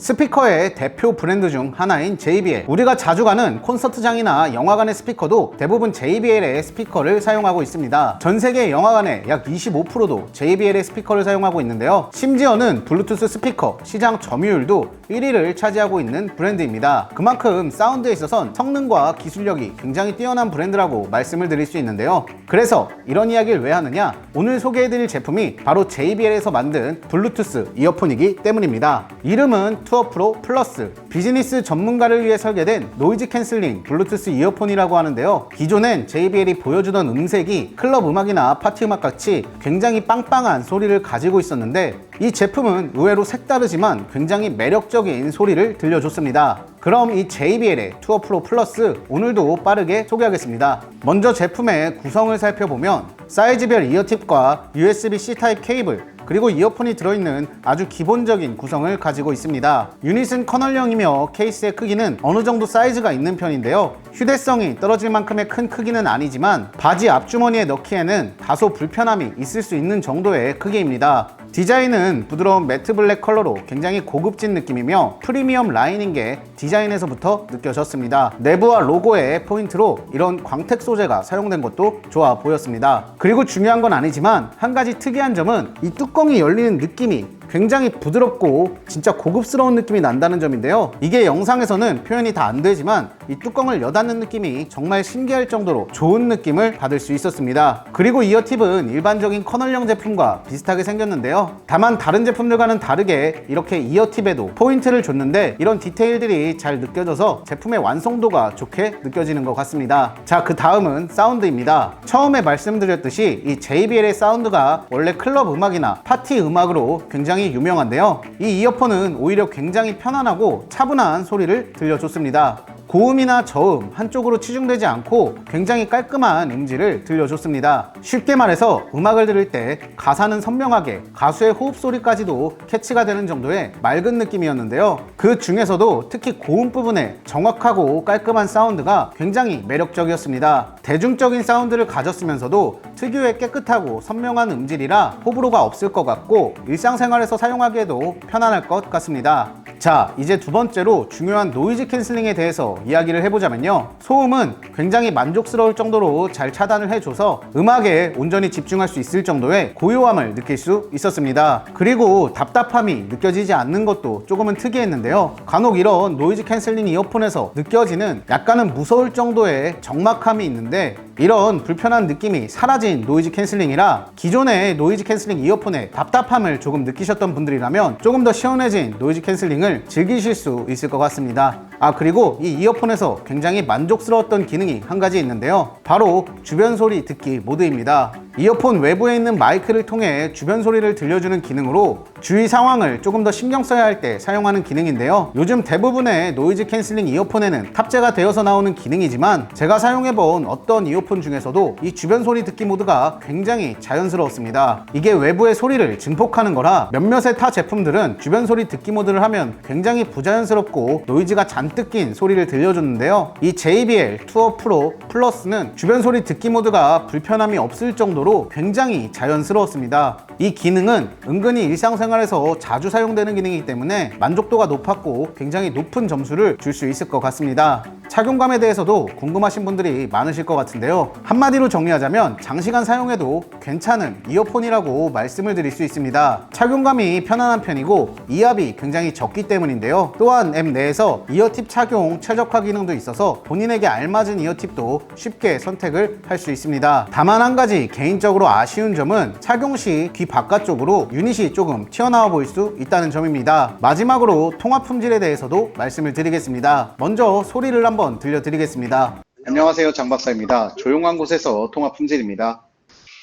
스피커의 대표 브랜드 중 하나인 JBL. 우리가 자주 가는 콘서트장이나 영화관의 스피커도 대부분 JBL의 스피커를 사용하고 있습니다. 전 세계 영화관의 약 25%도 JBL의 스피커를 사용하고 있는데요. 심지어는 블루투스 스피커 시장 점유율도 1위를 차지하고 있는 브랜드입니다. 그만큼 사운드에 있어선 성능과 기술력이 굉장히 뛰어난 브랜드라고 말씀을 드릴 수 있는데요. 그래서 이런 이야기를 왜 하느냐? 오늘 소개해드릴 제품이 바로 JBL에서 만든 블루투스 이어폰이기 때문입니다. 이름은 투어 프로 플러스. 비즈니스 전문가를 위해 설계된 노이즈 캔슬링 블루투스 이어폰이라고 하는데요. 기존엔 JBL이 보여주던 음색이 클럽 음악이나 파티 음악 같이 굉장히 빵빵한 소리를 가지고 있었는데, 이 제품은 의외로 색다르지만 굉장히 매력적인 소리를 들려줬습니다. 그럼 이 JBL의 투어 프로 플러스 오늘도 빠르게 소개하겠습니다. 먼저 제품의 구성을 살펴보면 사이즈별 이어팁과 USB-C 타입 케이블, 그리고 이어폰이 들어있는 아주 기본적인 구성을 가지고 있습니다. 유닛은 커널형이며 케이스의 크기는 어느 정도 사이즈가 있는 편인데요. 휴대성이 떨어질 만큼의 큰 크기는 아니지만 바지 앞주머니에 넣기에는 다소 불편함이 있을 수 있는 정도의 크기입니다. 디자인은 부드러운 매트 블랙 컬러로 굉장히 고급진 느낌이며 프리미엄 라인인 게 디자인에서부터 느껴졌습니다. 내부와 로고의 포인트로 이런 광택 소재가 사용된 것도 좋아 보였습니다. 그리고 중요한 건 아니지만 한 가지 특이한 점은 이 뚜껑이 열리는 느낌이 굉장히 부드럽고 진짜 고급스러운 느낌이 난다는 점인데요. 이게 영상에서는 표현이 다 안 되지만 이 뚜껑을 여닫는 느낌이 정말 신기할 정도로 좋은 느낌을 받을 수 있었습니다. 그리고 이어팁은 일반적인 커널형 제품과 비슷하게 생겼는데요. 다만 다른 제품들과는 다르게 이렇게 이어팁에도 포인트를 줬는데 이런 디테일들이 잘 느껴져서 제품의 완성도가 좋게 느껴지는 것 같습니다. 자, 그 다음은 사운드입니다. 처음에 말씀드렸듯이 이 JBL의 사운드가 원래 클럽 음악이나 파티 음악으로 굉장히 유명한데요. 이 이어폰은 오히려 굉장히 편안하고 차분한 소리를 들려줬습니다. 고음이나 저음 한쪽으로 치중되지 않고 굉장히 깔끔한 음질을 들려줬습니다. 쉽게 말해서 음악을 들을 때 가사는 선명하게 가수의 호흡 소리까지도 캐치가 되는 정도의 맑은 느낌이었는데요. 그 중에서도 특히 고음 부분의 정확하고 깔끔한 사운드가 굉장히 매력적이었습니다. 대중적인 사운드를 가졌으면서도 특유의 깨끗하고 선명한 음질이라 호불호가 없을 것 같고 일상생활에서 사용하기에도 편안할 것 같습니다. 자, 이제 두 번째로 중요한 노이즈 캔슬링에 대해서 이야기를 해보자면요. 소음은 굉장히 만족스러울 정도로 잘 차단을 해줘서 음악에 온전히 집중할 수 있을 정도의 고요함을 느낄 수 있었습니다. 그리고 답답함이 느껴지지 않는 것도 조금은 특이했는데요. 간혹 이런 노이즈 캔슬링 이어폰에서 느껴지는 약간은 무서울 정도의 적막함이 있는데 이런 불편한 느낌이 사라진 노이즈 캔슬링이라 기존의 노이즈 캔슬링 이어폰의 답답함을 조금 느끼셨던 분들이라면 조금 더 시원해진 노이즈 캔슬링을 즐기실 수 있을 것 같습니다. 그리고 이 이어폰에서 굉장히 만족스러웠던 기능이 한 가지 있는데요. 바로 주변 소리 듣기 모드입니다. 이어폰 외부에 있는 마이크를 통해 주변 소리를 들려주는 기능으로 주위 상황을 조금 더 신경 써야 할 때 사용하는 기능인데요. 요즘 대부분의 노이즈 캔슬링 이어폰에는 탑재가 되어서 나오는 기능이지만 제가 사용해본 어떤 이어폰 중에서도 이 주변 소리 듣기 모드가 굉장히 자연스러웠습니다. 이게 외부의 소리를 증폭하는 거라 몇몇의 타 제품들은 주변 소리 듣기 모드를 하면 굉장히 부자연스럽고 노이즈가 잔뜩 낀 소리를 들려줬는데요. 이 JBL 투어 프로 플러스는 주변 소리 듣기 모드가 불편함이 없을 정도로 굉장히 자연스러웠습니다. 이 기능은 은근히 일상생활에서 자주 사용되는 기능이기 때문에 만족도가 높았고 굉장히 높은 점수를 줄 수 있을 것 같습니다. 착용감에 대해서도 궁금하신 분들이 많으실 것 같은데요. 한마디로 정리하자면 장시간 사용해도 괜찮은 이어폰이라고 말씀을 드릴 수 있습니다. 착용감이 편안한 편이고 이압이 굉장히 적기 때문인데요. 또한 앱 내에서 이어팁 착용 최적화 기능도 있어서 본인에게 알맞은 이어팁도 쉽게 선택을 할 수 있습니다. 다만 한 가지 개인적으로 아쉬운 점은 착용 시 귀 바깥쪽으로 유닛이 조금 튀어나와 보일 수 있다는 점입니다. 마지막으로 통화 품질에 대해서도 말씀을 드리겠습니다. 먼저 소리를 한번 들려드리겠습니다. 안녕하세요, 장 박사입니다. 조용한 곳에서 통화 품질입니다.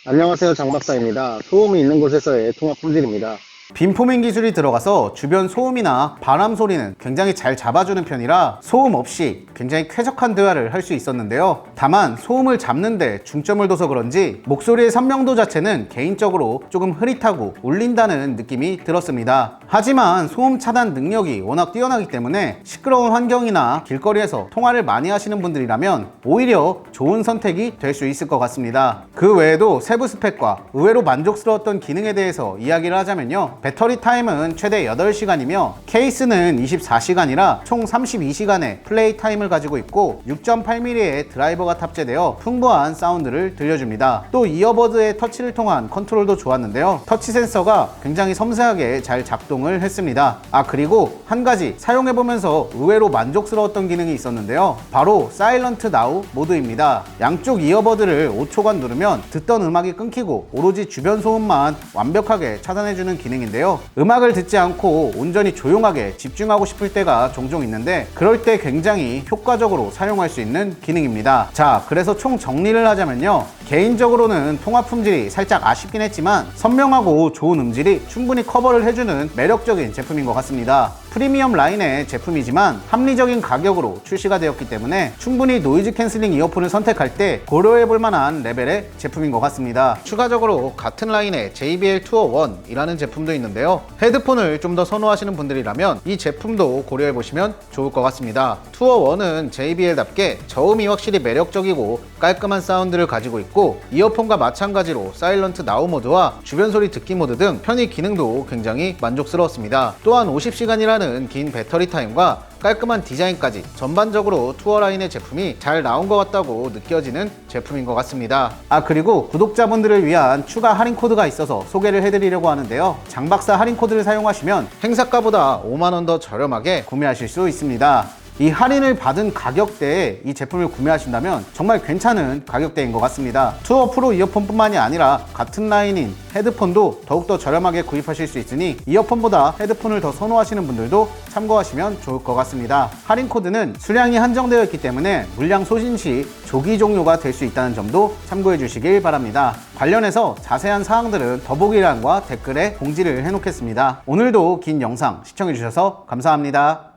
안녕하세요, 장 박사입니다. 소음이 있는 곳에서의 통화 품질입니다. 빔포밍 기술이 들어가서 주변 소음이나 바람 소리는 굉장히 잘 잡아주는 편이라 소음 없이 굉장히 쾌적한 대화를 할 수 있었는데요. 다만 소음을 잡는데 중점을 둬서 그런지 목소리의 선명도 자체는 개인적으로 조금 흐릿하고 울린다는 느낌이 들었습니다. 하지만 소음 차단 능력이 워낙 뛰어나기 때문에 시끄러운 환경이나 길거리에서 통화를 많이 하시는 분들이라면 오히려 좋은 선택이 될 수 있을 것 같습니다. 그 외에도 세부 스펙과 의외로 만족스러웠던 기능에 대해서 이야기를 하자면요. 배터리 타임은 최대 8시간이며 케이스는 24시간이라 총 32시간의 플레이 타임을 가지고 있고 6.8mm의 드라이버가 탑재되어 풍부한 사운드를 들려줍니다. 또 이어버드의 터치를 통한 컨트롤도 좋았는데요. 터치 센서가 굉장히 섬세하게 잘 작동을 했습니다. 그리고 한 가지 사용해보면서 의외로 만족스러웠던 기능이 있었는데요. 바로 사일런트 나우 모드입니다. 양쪽 이어버드를 5초간 누르면 듣던 음악이 끊기고 오로지 주변 소음만 완벽하게 차단해주는 기능인데요. 음악을 듣지 않고 온전히 조용하게 집중하고 싶을 때가 종종 있는데 그럴 때 굉장히 효과적으로 사용할 수 있는 기능입니다. 자, 그래서 총 정리를 하자면요. 개인적으로는 통화 품질이 살짝 아쉽긴 했지만 선명하고 좋은 음질이 충분히 커버를 해주는 매력적인 제품인 것 같습니다. 프리미엄 라인의 제품이지만 합리적인 가격으로 출시가 되었기 때문에 충분히 노이즈 캔슬링 이어폰을 선택할 때 고려해볼 만한 레벨의 제품인 것 같습니다. 추가적으로 같은 라인의 JBL 투어 1이라는 제품도 있는데요. 헤드폰을 좀 더 선호하시는 분들이라면 이 제품도 고려해보시면 좋을 것 같습니다. 투어 1은 JBL답게 저음이 확실히 매력적이고 깔끔한 사운드를 가지고 있고 이어폰과 마찬가지로 사일런트 나우 모드와 주변 소리 듣기 모드 등 편의 기능도 굉장히 만족스러웠습니다. 또한 50시간이라는 긴 배터리 타임과 깔끔한 디자인까지 전반적으로 투어 라인의 제품이 잘 나온 것 같다고 느껴지는 제품인 것 같습니다. 그리고 구독자분들을 위한 추가 할인 코드가 있어서 소개를 해드리려고 하는데요. 장박사 할인 코드를 사용하시면 행사가보다 5만원 더 저렴하게 구매하실 수 있습니다. 이 할인을 받은 가격대에 이 제품을 구매하신다면 정말 괜찮은 가격대인 것 같습니다. 투어 프로 이어폰뿐만이 아니라 같은 라인인 헤드폰도 더욱더 저렴하게 구입하실 수 있으니 이어폰보다 헤드폰을 더 선호하시는 분들도 참고하시면 좋을 것 같습니다. 할인 코드는 수량이 한정되어 있기 때문에 물량 소진 시 조기 종료가 될 수 있다는 점도 참고해 주시길 바랍니다. 관련해서 자세한 사항들은 더보기란과 댓글에 공지를 해놓겠습니다. 오늘도 긴 영상 시청해 주셔서 감사합니다.